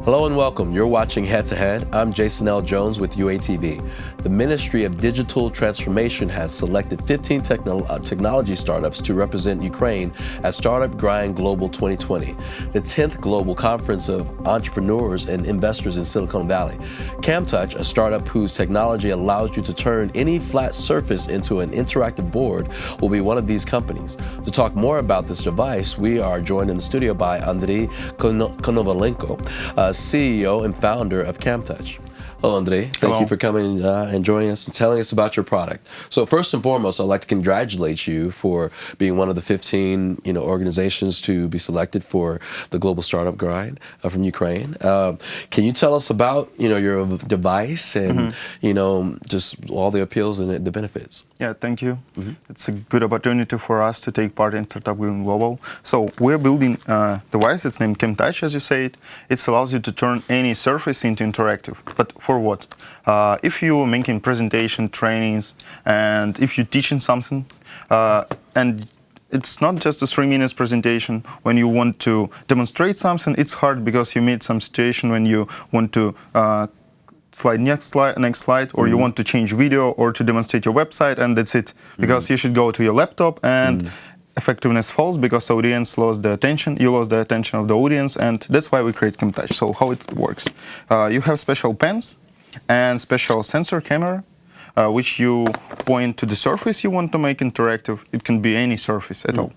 Hello and welcome. You're watching Head to Head. I'm Jason L. Jones with UATV. The Ministry of Digital Transformation has selected 15 technology startups to represent Ukraine at Startup Grind Global 2020, the 10th global conference of entrepreneurs and investors in Silicon Valley. CamTouch, a startup whose technology allows you to turn any flat surface into an interactive board, will be one of these companies. To talk more about this device, we are joined in the studio by Andrei Konovalenko, CEO and founder of CamTouch. Hello, Andrei. Thank you for coming and joining us and telling us about your product. So first and foremost, I'd like to congratulate you for being one of the 15 organizations to be selected for the Global Startup Grind from Ukraine. Can you tell us about your device and just all the appeals and the benefits? Yeah, thank you. It's a good opportunity for us to take part in Startup Grind Global. So we're building a device. It's named CamTouch, as you said. It allows you to turn any surface into interactive. But for what? If you're making presentation, trainings, and if you're teaching something, and it's not just a 3 minutes presentation. When you want to demonstrate something, it's hard because you meet some situation when you want to next slide, or you want to change video or to demonstrate your website, and that's it. Because you should go to your laptop and effectiveness falls because audience lost the attention. You lost the attention of the audience, and that's why we create CamTouch. So how it works? You have special pens and special sensor camera, which you point to the surface you want to make interactive. It can be any surface at all.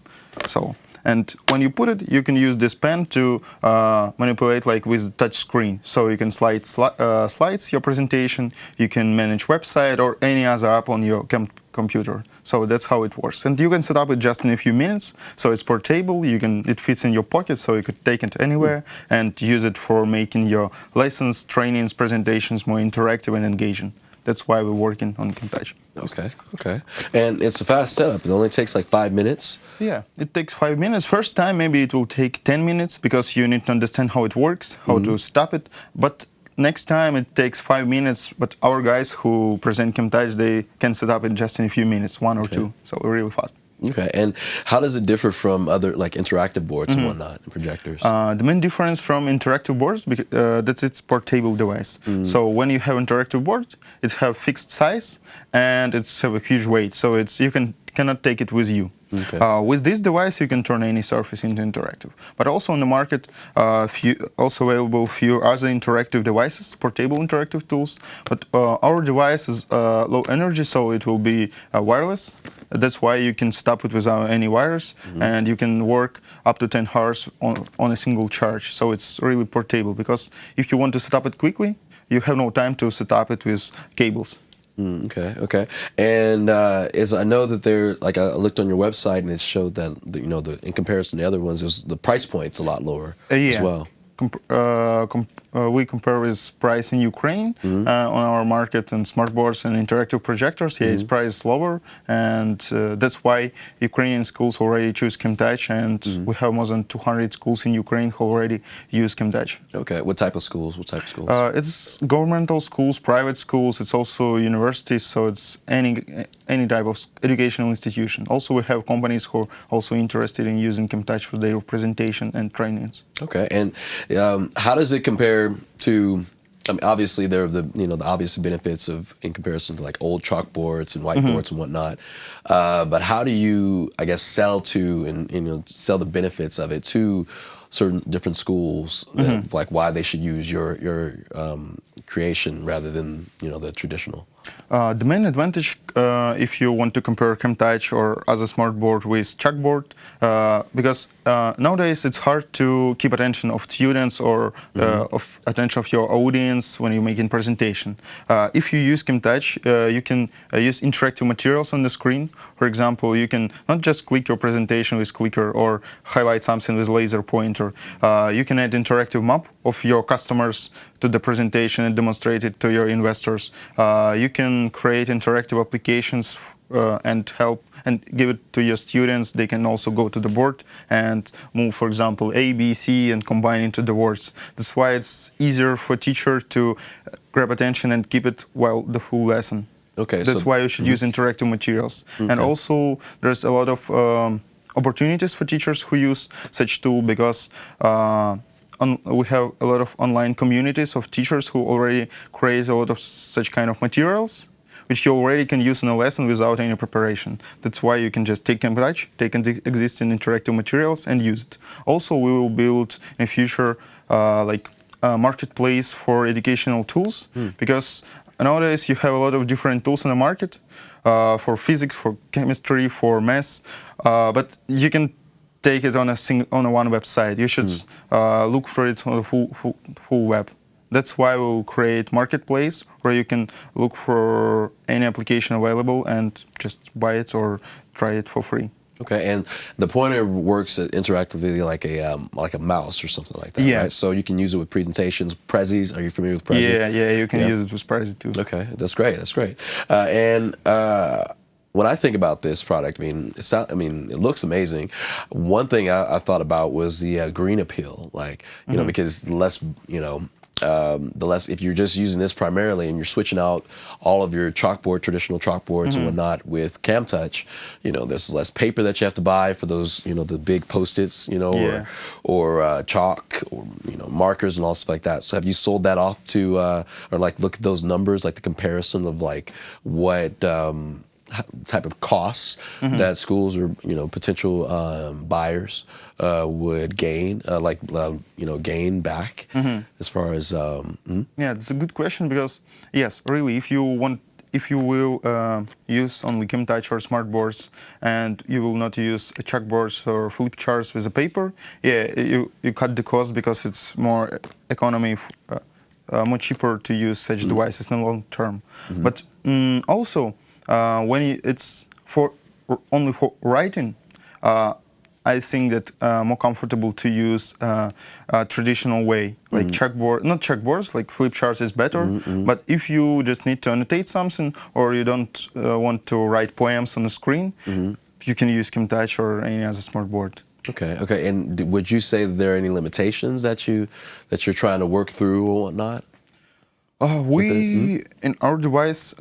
So, and when you put it, you can use this pen to manipulate like with touch screen. So you can slide slides, your presentation, you can manage website or any other app on your computer. So that's how it works. And you can set up it just in a few minutes. So it's portable, it fits in your pocket, so you could take it anywhere and use it for making your lessons, trainings, presentations more interactive and engaging. That's why we're working on CamTouch. Okay. And it's a fast setup. It only takes like 5 minutes. Yeah, it takes 5 minutes. First time, maybe it will take 10 minutes because you need to understand how it works, how to stop it. But next time it takes 5 minutes. But our guys who present CamTouch, they can set up in just in a few minutes, 1 or 2. So really fast. Okay, and how does it differ from other like interactive boards and whatnot, and projectors? The main difference from interactive boards, that's its portable device. So when you have interactive board, it have fixed size and it's have a huge weight, so you cannot take it with you. Okay. With this device, you can turn any surface into interactive. But also on the market, also available few other interactive devices, portable interactive tools. But our device is low energy, so it will be wireless. That's why you can stop it without any wires, and you can work up to 10 hours on a single charge. So it's really portable, because if you want to set up it quickly, you have no time to set up it with cables. Okay. And I know that I looked on your website and it showed that in comparison to the other ones, the price point's a lot lower as well. We compare with price in Ukraine on our market, and smartboards and interactive projectors. Its price is lower, and that's why Ukrainian schools already choose CamTouch, and we have more than 200 schools in Ukraine who already use CamTouch. Okay, what type of schools? It's governmental schools, private schools. It's also universities, so it's any type of educational institution. Also, we have companies who are also interested in using CamTouch for their presentation and trainings. Okay, and how does it compare to? I mean, obviously there are the obvious benefits in comparison to like old chalkboards and whiteboards and whatnot. But how do you, I guess, sell the benefits of it to certain different schools, like why they should use your creation rather than the traditional? The main advantage, if you want to compare CamTouch or other smartboard with chalkboard, because nowadays it's hard to keep attention of students or of attention of your audience when you're making presentation. If you use CamTouch, you can use interactive materials on the screen. For example, you can not just click your presentation with clicker or highlight something with laser pointer. You can add interactive map of your customers to the presentation and demonstrate it to your investors. You can create interactive applications and help and give it to your students. They can also go to the board and move, for example, A, B, C, and combine into the words. That's why it's easier for teacher to grab attention and keep it while the full lesson. Okay, that's why you should use interactive materials. And also, there's a lot of opportunities for teachers who use such tool, because we have a lot of online communities of teachers who already create a lot of such kind of materials, which you already can use in a lesson without any preparation. That's why you can just take CamTouch, take existing interactive materials and use it. Also, we will build in future like a marketplace for educational tools, because nowadays you have a lot of different tools in the market for physics, for chemistry, for math, but you can take it on a one website. You should look for it on the full web. That's why we'll create marketplace where you can look for any application available and just buy it or try it for free. Okay, and the pointer works interactively like a mouse or something like that, right? So you can use it with presentations, Prezis. Are you familiar with Prezi? Yeah, you can use it with Prezi too. Okay, that's great. That's great. When I think about this product, it looks amazing. One thing I thought about was the green appeal, like because the less if you're just using this primarily and you're switching out all of your traditional chalkboards and whatnot with CamTouch, there's less paper that you have to buy for those, the big Post-its, or chalk or markers and all stuff like that. So have you sold that off to or like look at those numbers, like the comparison of like what type of costs that schools or potential buyers would gain, gain back as far as Yeah, that's a good question, because yes, really, if you will use only CamTouch or smartboards and you will not use chalkboards or flip charts with a paper, you cut the cost because it's more more cheaper to use such devices in the long term. But also, when it's only for writing, I think that more comfortable to use a traditional way, like not chalkboards, like flip charts is better. But if you just need to annotate something, or you don't want to write poems on the screen, you can use CamTouch or any other smartboard. Okay. And would you say that there are any limitations that you're trying to work through or whatnot? In our device,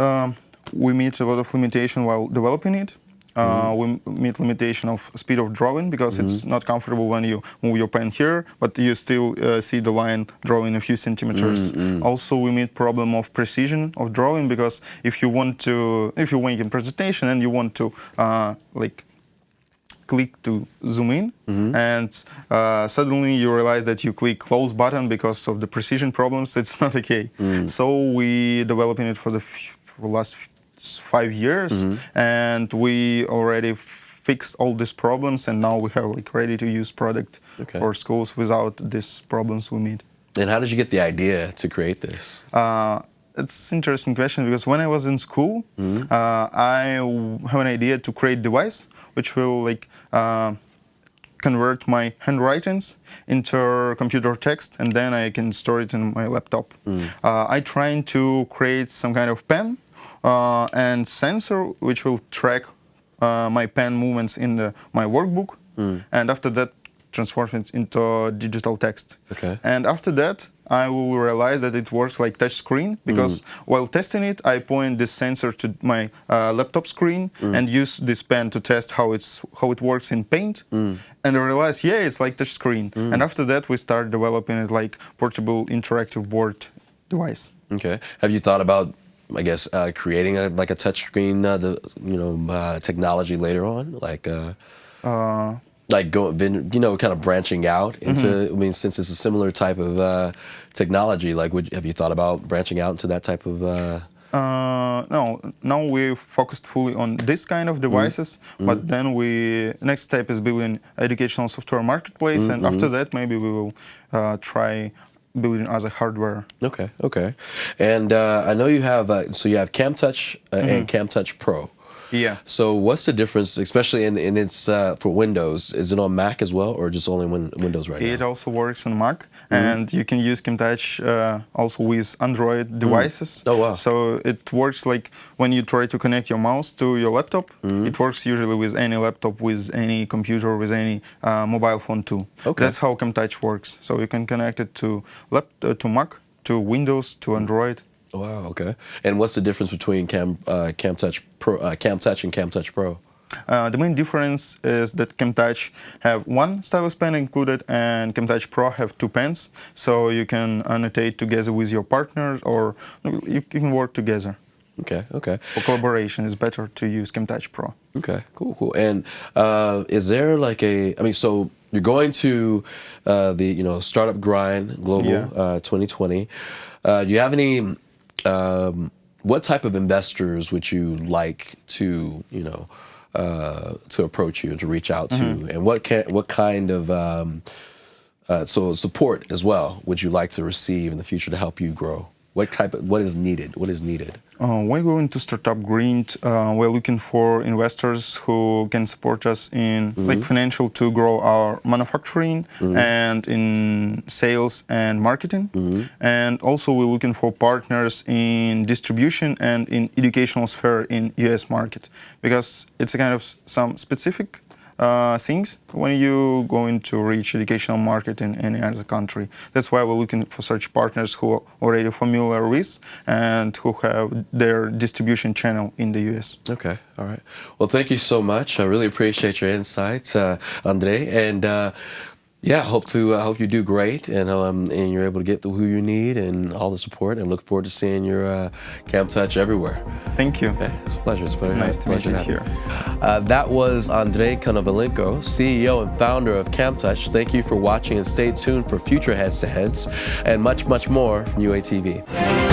we meet a lot of limitation while developing it. We meet limitation of speed of drawing, because it's not comfortable when you move your pen here, but you still see the line drawing a few centimeters. Also, we meet problem of precision of drawing, because if you're making presentation and you want to click to zoom in, and suddenly you realize that you click close button because of the precision problems, it's not okay. So we developing it for the last 5 years, and we already fixed all these problems, and now we have ready to use product for schools without these problems we meet. And how did you get the idea to create this? It's an interesting question, because when I was in school, I have an idea to create a device which will convert my handwritings into computer text, and then I can store it in my laptop. I trying to create some kind of pen and sensor which will track my pen movements in my workbook, and after that transform it into digital text. And after that, I will realize that it works like touch screen, because while testing it, I point this sensor to my laptop screen and use this pen to test how it works in Paint, and I realize, it's like touch screen. And after that, we start developing it like portable interactive board device. Okay. Have you thought about, I guess, creating a touchscreen, technology later on, kind of branching out into? Since it's a similar type of technology, have you thought about branching out into that type of? No. Now we focused fully on this kind of devices, but then next step is building educational software marketplace, and after that maybe we will try building other hardware. Okay. And I know you have you have CamTouch and CamTouch Pro. Yeah. So what's the difference, especially in its for Windows? Is it on Mac as well, or just only Windows right now? It also works on Mac, and you can use CamTouch also with Android devices. Oh wow! So it works like when you try to connect your mouse to your laptop. It works usually with any laptop, with any computer, with any mobile phone too. That's how CamTouch works. So you can connect it to Mac, to Windows, to Android. Wow. Okay. And what's the difference between CamTouch and CamTouch Pro? The main difference is that ChemTouch have one stylus pen included and ChemTouch Pro have two pens, so you can annotate together with your partner or you can work together. Okay, okay. For collaboration, it's better to use ChemTouch Pro. Okay, cool, cool. And is there like so you're going to the Startup Grind Global 2020. Do you have any? What type of investors would you like to to approach you, to reach out to, and what kind of support as well would you like to receive in the future to help you grow? What is needed? What is needed? When going to Startup Grind, we're looking for investors who can support us in like financial to grow our manufacturing and in sales and marketing. And also we're looking for partners in distribution and in educational sphere in US market, because it's a kind of some specific things when you going to reach educational market in any other country. That's why we're looking for such partners who are already familiar with and who have their distribution channel in the US. Okay, all right. Well, thank you so much. I really appreciate your insights, Andrei, and hope you do great and you're able to get who you need and all the support, and look forward to seeing your ChemTouch everywhere. Thank you. Okay, it's a pleasure. It's a pleasure. Nice to meet you here. That was Andrei Konovalenko, CEO and founder of ChemTouch. Thank you for watching, and stay tuned for future Heads to Heads and much, much more from UATV.